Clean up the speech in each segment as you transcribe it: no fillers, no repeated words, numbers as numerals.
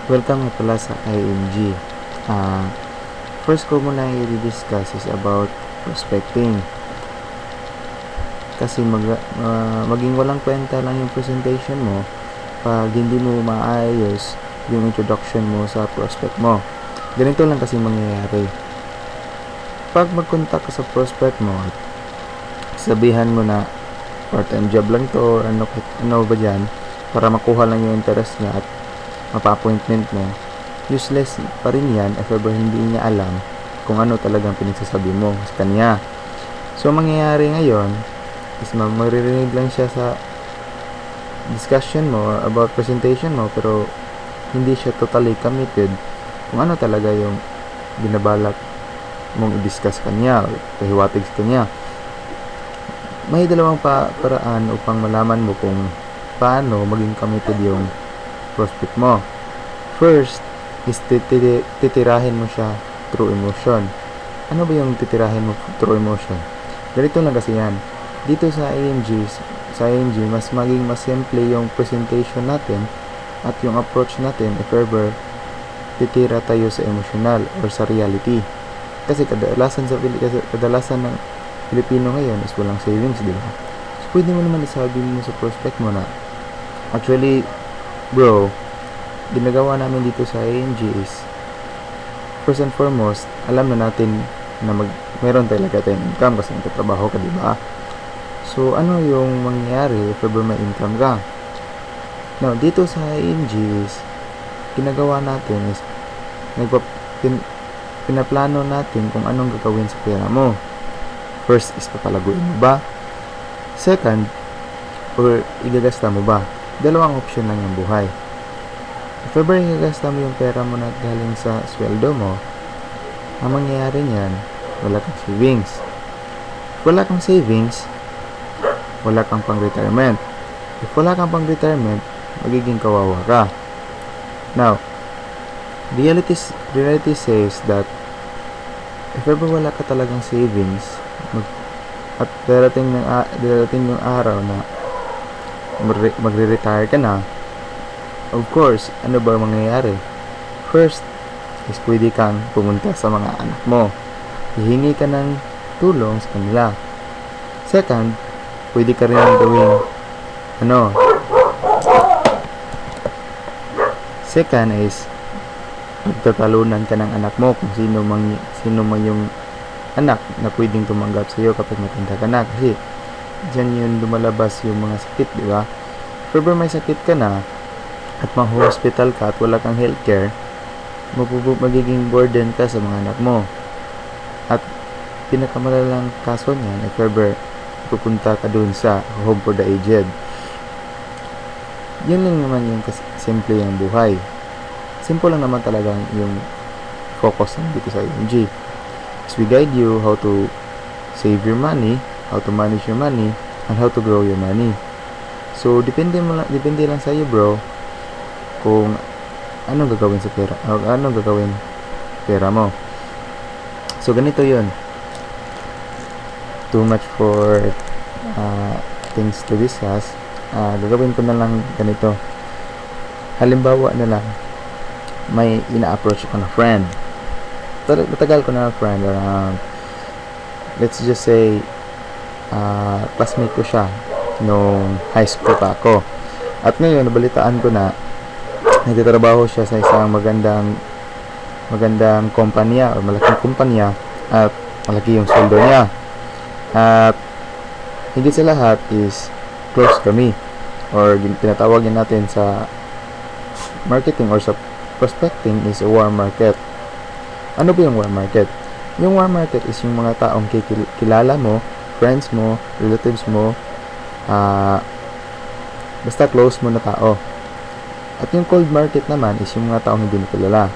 Welcome nga pala sa IMG. First ko muna i-discuss is about prospecting. Kasi maging walang kwenta lang yung presentation mo pag hindi mo maayos yung introduction mo sa prospect mo. Ganito lang kasi mangyayari. Pag mag-contact ka sa prospect mo, sabihan mo na part-time job lang to or ano ba dyan, para makuha lang yung interest niya at mapa-appointment mo, useless pa rin yan if ever hindi niya alam kung ano talagang pinagsasabi mo sa kanya. So, mangyayari ngayon is maririnig lang siya sa discussion mo or about presentation mo, pero hindi siya totally committed kung ano talaga yung binabalak mong i-discuss kanya o pahiwatig sa kanya. May dalawang paraan upang malaman mo kung paano maging committed yung prospect mo. First is titirahin mo siya through emotion. Ano ba yung titirahin mo through emotion? Ganito lang kasi yan. Dito sa IMG, mas simple yung presentation natin at yung approach natin if ever titira tayo sa emotional or sa reality. Kasi kadalasan ng Pilipino ngayon is walang savings, di ba? So, pwede mo naman isabi mo sa prospect mo na, actually, bro, ginagawa namin dito sa IMG is, first and foremost, alam na natin na meron talaga tayong income kasi nagtatrabaho ka, di ba? So, ano yung mangyayari if ever may income ka? Now, dito sa IMG is, ginagawa natin is, pinaplano natin kung anong gagawin sa pera mo. First is papalaguin mo ba? Second, or igagasta mo ba? Dalawang option lang yung buhay. If ever igagasta mo yung pera mo na galing sa sweldo mo, ang mangyayari niyan, wala kang savings. If wala kang savings, wala kang pang-retirement. If wala kang pang-retirement, magiging kawawa ka. Now, reality says that if ever wala ka talagang savings, at darating yung araw na magre-retire ka na, of course, ano ba mangyayari? First, is pwede kang pumunta sa mga anak mo. Hihingi ka ng tulong sa kanila. Second, pwede ka rin gawing Second is magtatalunan ka ng anak mo kung sino man yung anak na pwedeng tumanggap sa iyo kapag matanda ka na, kasi dyan yun lumalabas yung mga sakit, di ba? If ever may sakit ka na at ma-hospital ka at wala kang healthcare, magiging burden ka sa mga anak mo. At pinakamalalang kaso niyan, if ever pupunta ka dun sa home for the aged. Yun lang naman yung simple yung buhay. Simple lang naman talaga yung focus dito sa IMG. We guide you how to save your money, how to manage your money, and how to grow your money. So, depende lang sa iyo, bro, kung anong gagawin sa pera, o anong gagawin pera mo. So, ganito yun. Too much for things to discuss. Gagawin ko na lang ganito. Halimbawa na lang, may ina-approach ko na friend. Matagal ko na friend, let's just say classmate ko siya nung high school pa ako, at ngayon nabalitaan ko na nagtatrabaho siya sa isang magandang kumpanya o malaking kumpanya at malaki yung sweldo niya, at higit sa lahat is close kami, or tinatawag natin sa marketing or sa prospecting is a warm market. Ano ba yung warm market? Yung warm market is yung mga taong kilala mo, friends mo, relatives mo, basta close mo na tao. At yung cold market naman is yung mga taong hindi mo kilala.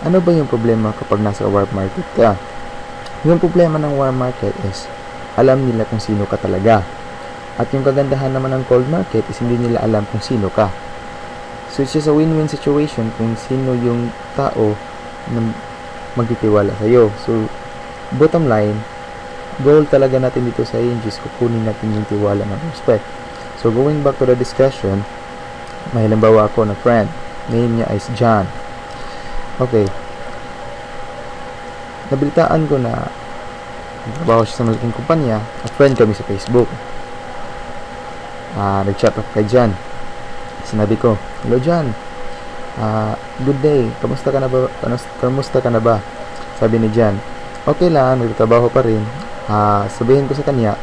Ano ba yung problema kapag nasa warm market ka? Yung problema ng warm market is alam nila kung sino ka talaga. At yung kagandahan naman ng cold market is hindi nila alam kung sino ka. So it's just a win-win situation kung sino yung tao na magtitiwala sa'yo. So, bottom line, goal talaga natin dito sa IMG is kukunin natin yung tiwala ng prospect. So, going back to the discussion, may halimbawa ako na friend. Name niya is John. Okay. Nabalitaan ko na trabaho siya sa malaking kumpanya at friend kami sa Facebook. Nag-chat ako kay John. Sinabi ko, "Hello John, good day, kamusta ka na ba? Kamusta ka na ba?" Sabi ni John, "Okay lang, nagtatrabaho pa rin." Sabihin ko sa kanya,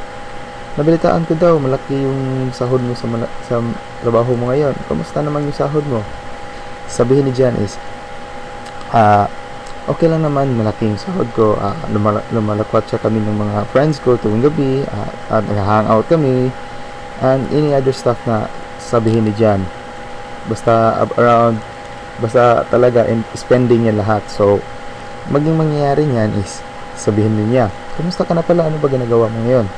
"Nabalitaan ko daw, malaki yung sahod mo sa trabaho mo ngayon. Kamusta naman yung sahod mo?" Sabihin ni John is, "Okay lang naman, malaki yung sahod ko. Lumalakwat siya kami ng mga friends ko tuwing gabi, at nag-hangout kami, and any other stuff na sabihin ni John. Basta talaga spending niya lahat. So, maging mangyayari niyan is, sabihin niya, "Kamusta ka na pala? Ano ba ginagawa mo ngayon?"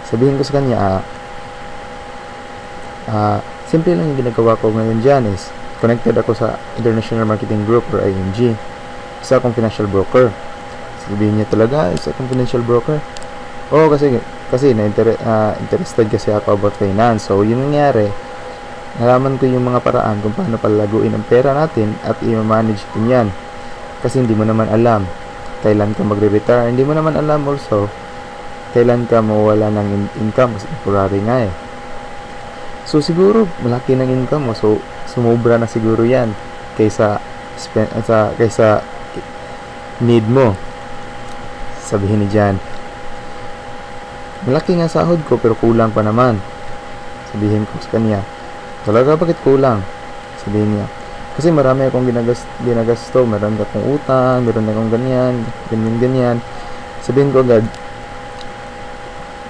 Sabihin ko sa kanya, simple lang yung ginagawa ko ngayon dyan is, connected ako sa International Marketing Group or IMG. Isa akong financial broker." Sabihin niya talaga, isa akong financial broker? Oo, kasi interested kasi ako about finance. So, yun nangyari, nalaman ko yung mga paraan kung paano palaguin ang pera natin at i-manage din yan. Kasi hindi mo naman alam kailan ka magre-retire. Hindi mo naman alam also kailan ka mawala ng income kasi temporary nga eh. So, siguro, malaki ng income mo. So, sumobra na siguro yan kaysa need mo. Sabihin ni Jan, "Malaki nga sahod ko pero kulang pa naman." Sabihin ko sa kanya, "Talaga, bakit kulang?" Sabihin niya, "Kasi marami akong ginagasto. Meron akong utang, meron akong ganyan. Sabihin ko agad,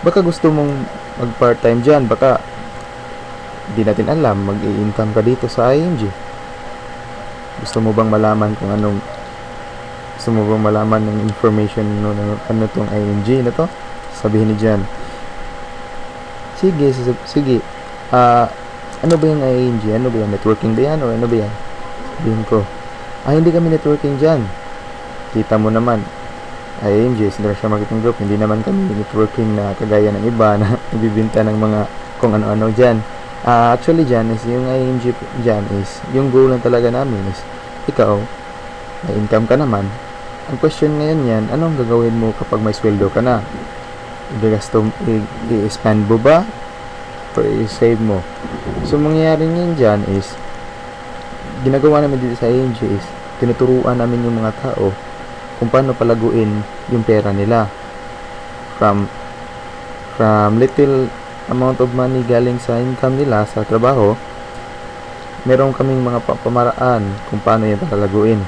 "Baka gusto mong mag part-time dyan. Baka di natin alam, mag-i-income ka dito sa IMG. Gusto mo bang malaman ng information ano tong IMG na to?" Sabihin ni John, Sige. Ano ba yung IMG? Ano ba yan? Networking ba yan? O ano ba yan?" Sabihin ko, "Hindi kami networking dyan. Kita mo naman, IMG, International Marketing Group, hindi naman kami networking na kagaya ng iba na ibibinta ng mga kung ano-ano dyan. Actually dyan is, yung IMG dyan is, yung goal lang talaga namin is, ikaw, may income ka naman. Ang question ngayon yan, anong gagawin mo kapag may sweldo ka na? I-spend mo ba? Or i-save mo?" So, mangyayari ngayon dyan is, ginagawa namin dito sa IMG is, tinuturuan namin yung mga tao kung paano palaguin yung pera nila. From little amount of money galing sa income nila sa trabaho, meron kaming mga pamaraan kung paano yung palaguin.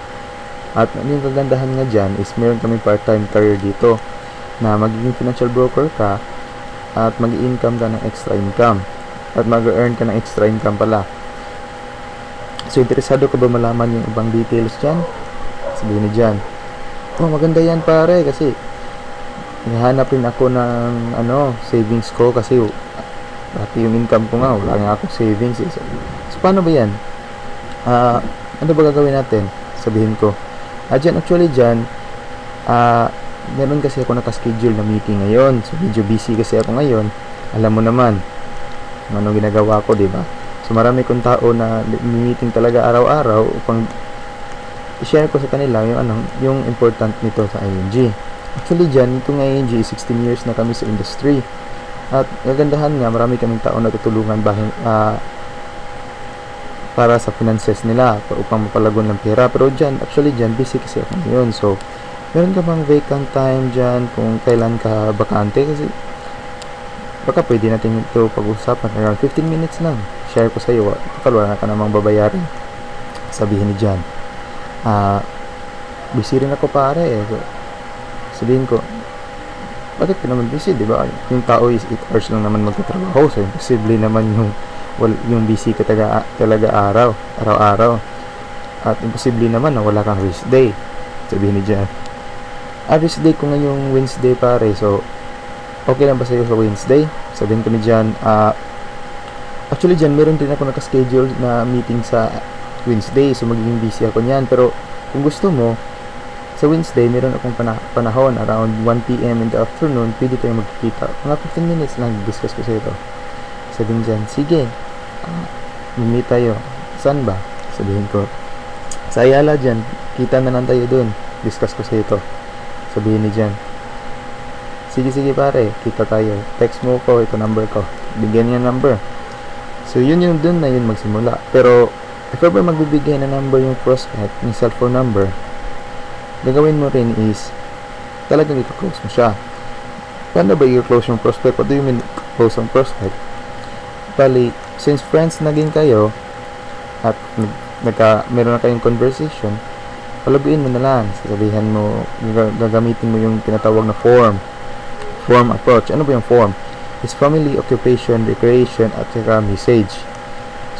At yung kagandahan nga dyan is, meron kaming part-time career dito na magiging financial broker ka at mag-i-income ka ng extra income at mag-earn ka ng extra income pala. So, interesado ka ba malaman yung ibang details dyan? Sabihin ni Jan, "Maganda yan pare, kasi hinahanap rin ako ng savings ko kasi dati yung income ko nga, wala nga akong savings eh." So, paano ba yan? Ano ba gagawin natin? Sabihin ko, actually Jan, meron kasi ako nakaschedule na meeting ngayon. So, medyo busy kasi ako ngayon. Alam mo naman kung anong ginagawa ko, di ba? So, marami kong tao na meeting talaga araw-araw upang i-share ko sa kanila yung important nito sa ING. Actually dyan, itong ING, 16 years na kami sa industry. At kagandahan nga, marami kaming tao na tutulungan para sa finances nila upang mapalagon ng pera. Pero dyan, actually dyan, busy kasi ako ngayon. So, meron ka bang vacant time dyan kung kailan ka bakante? Kasi baka pwede natin ito pag-usapan. Around 15 minutes lang. Share ko sa iyo. Wala ka namang babayarin. Sabihin ni John, busy rin ako pare eh. So, sabihin ko, bakit ka naman busy, di ba? Yung tao is 8 hours lang naman magtatrabaho. So, imposible naman yung busy ka talaga araw-araw. At imposible naman na wala kang rest day. Sabihin ni John, rest day ko ngayong Wednesday pare. So, okay lang ba sa'yo sa Wednesday? Sabihin ko ni John, actually John, meron din ako nakaschedule na meeting sa Wednesday. So, magiging busy ako niyan. Pero, kung gusto mo, sa Wednesday, meron akong panahon around 1 p.m. in the afternoon. Pwede tayong magkikita. Mga 15 minutes lang discuss ko sa ito. Sabihin John, sige, meet tayo. Saan ba? Sabihin ko, sa Ayala dyan, kita na lang tayo dun. Discuss ko sa ito. Sabihin ni Jan, sige pare, kita tayo. Text mo ko, ito number ko. Bigyan niya number. So yun yung dun na yun magsimula. Pero if ever magbibigay na number yung prospect, yung cellphone number, gagawin mo rin is talagang i-close mo siya. Paano ba i-close yung prospect? What do you mean close ang prospect? Bali, since friends naging kayo at meron na kayong conversation, palaguin mo na lang. Sasabihan mo, gagamitin mo yung tinatawag na form approach. Ano ba yung form? It's family, occupation, recreation, at saka message.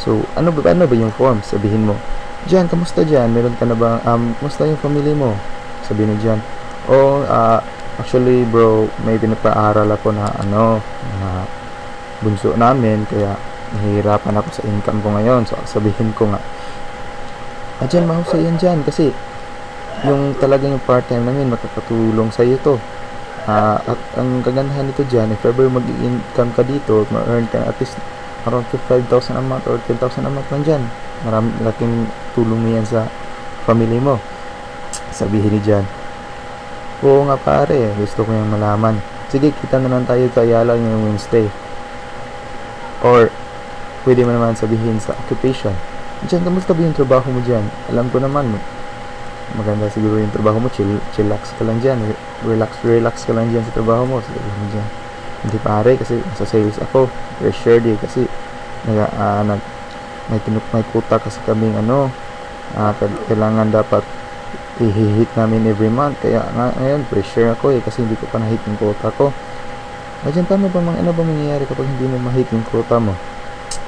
So, ano ba yung form? Sabihin mo, Jan, kamusta Jan? Meron ka na ba, kamusta yung family mo? Sabihin mo Jan, actually bro, may pinapaaral ako na na bunso namin, kaya nahihirapan ako sa income ko ngayon. So, sabihin ko nga, Jan, mahusay yan Jan, kasi yung talagang yung part-time namin, makakatulong sa iyo to. At ang kagandahan nito dyan, if ever mag-income ka dito, ma-earn ka at least around 5,000 a month or 10,000 a month lang dyan. Malaking tulong mo yan sa family mo. Sabihin ni Jan, oo nga pare, gusto ko yung malaman. Sige, kita na lang tayo sa Ayala ngayong Wednesday. Or, pwede mo naman sabihin sa occupation, Jan, kamusta ba yung trabaho mo dyan? Alam ko naman, maganda siguro yung trabaho mo, chillax ka lang dyan, relax ka lang dyan sa trabaho mo. Sabihin mo dyan, hindi pare, kasi sa sales ako, pressured kasi may kuta kasi kaming kailangan dapat i-hit namin every month, kaya ngayon pressure ako kasi hindi ko pa na-hit yung quota ko. Dyan, ano ba mangyayari kapag hindi mo ma-hit yung quota mo?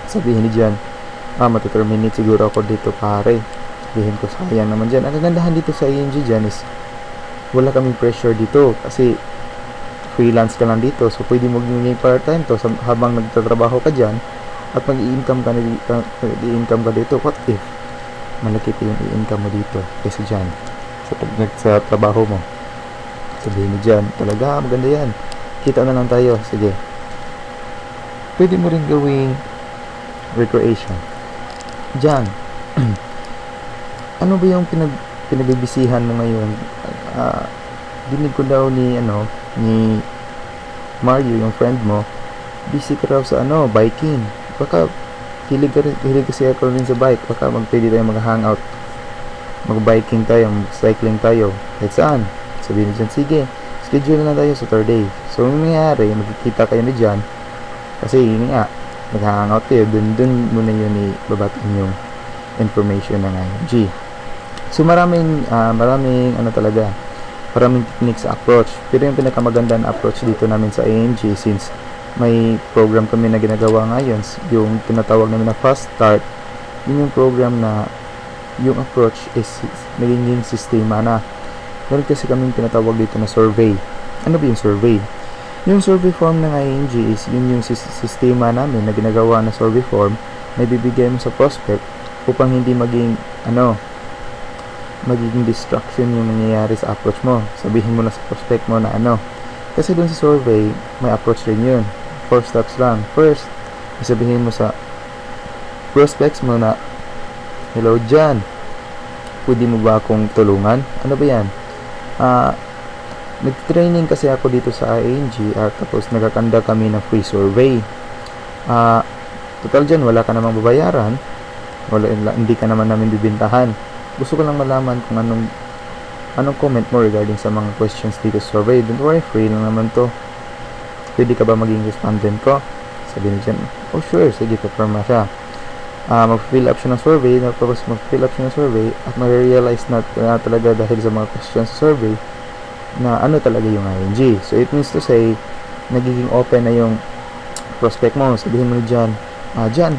Sabihin ni Jan, matuterminate siguro ako dito pare. Sabihin ko, sayang naman dyan. Ang kagandahan dito sa ING dyan is wala kaming pressure dito kasi freelance ka lang dito, so pwede mo maging part-time to habang nagtatrabaho ka dyan at mag-i-income ka dito. What if malaki pa yung i-income mo dito kasi dyan sa trabaho mo? Sabihin mo dyan, talaga maganda yan, kita na lang tayo. Sige, pwede mo rin gawing recreation dyan. Ano ba yung pinagbibisihan mo ngayon? Dinig ko daw ni Mario, yung friend mo, busy ka raw sa biking. Baka hilig kasi ako rin sa bike. Baka pwede tayo mag-hangout, mag-biking tayo, mag-cycling tayo, kahit saan. Sabihin niya, sige, schedule na tayo Saturday. So yung nangyayari, magkikita kayo ni Jan kasi yun nga, mag-hangout kayo, dun muna yun babatiin yung information ng ING. So maraming techniques sa approach. Pero yung pinakamaganda na approach dito namin sa ING, since may program kami na ginagawa ngayon, yung tinatawag namin na fast start, yun yung program na yung approach is naging sistema na. Meron kasi kaming tinatawag dito na survey. Ano ba yung survey? Yung survey form ng ING is yun yung sistema namin na ginagawa na survey form na ibibigay mo sa prospect upang hindi magiging distraction yung nangyayari sa approach mo. Sabihin mo na sa prospect mo na kasi dun sa survey may approach rin yun. 4 steps lang. First, sabihin mo sa prospects mo na, hello Jan, pwede mo ba akong tulungan? Ano ba yan? Nag-training kasi ako dito sa ING at tapos nagkakanda kami ng free survey. Total dyan, wala ka namang babayaran, hindi ka naman namin bibintahan. Gusto ko lang malaman kung anong comment mo regarding sa mga questions dito sa survey. Don't worry, free lang naman to. Pwede ka ba maging respondent ko? Sabi niya dyan, oh sure, sige, performa siya. Mag-fill up siya ng survey, tapos mag-fill up siya ng survey at ma-realize na talaga dahil sa mga questions sa survey na talaga yung ING. So it means to say, nagiging open na yung prospect mo. Sabihin mo dyan, Jan,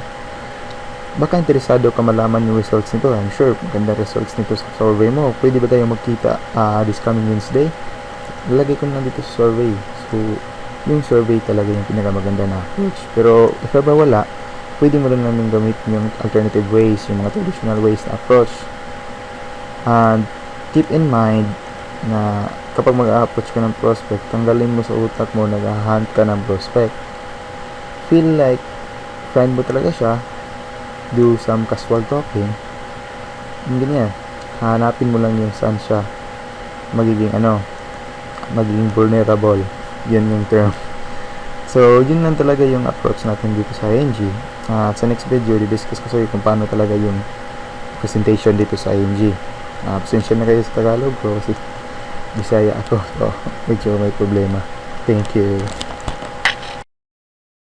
baka interesado ka malaman yung results nito. I'm sure maganda results nito sa survey mo. Pwede ba tayo magkita this coming Wednesday? Lalagay ko na dito sa survey. So yung survey talaga yung pinakamaganda na approach. Pero if ever wala, pwede mo rin namin gamitin yung alternative ways, yung mga traditional ways na approach. And keep in mind na kapag mag-approach ka ng prospect, tanggalin mo sa utak mo nag-hunt ka ng prospect. Feel like friend mo talaga siya, do some casual talking, yung ganyan. Hanapin mo lang yung saan siya magiging magiging vulnerable. Yun yung term. So, yun lang talaga yung approach natin dito sa ING. At sa next video, di-discuss ko sa iyo kung paano talaga yung presentation dito sa ING. Pasensya na kayo sa Tagalog ko kasi Bisaya ako. So, medyo may problema. Thank you.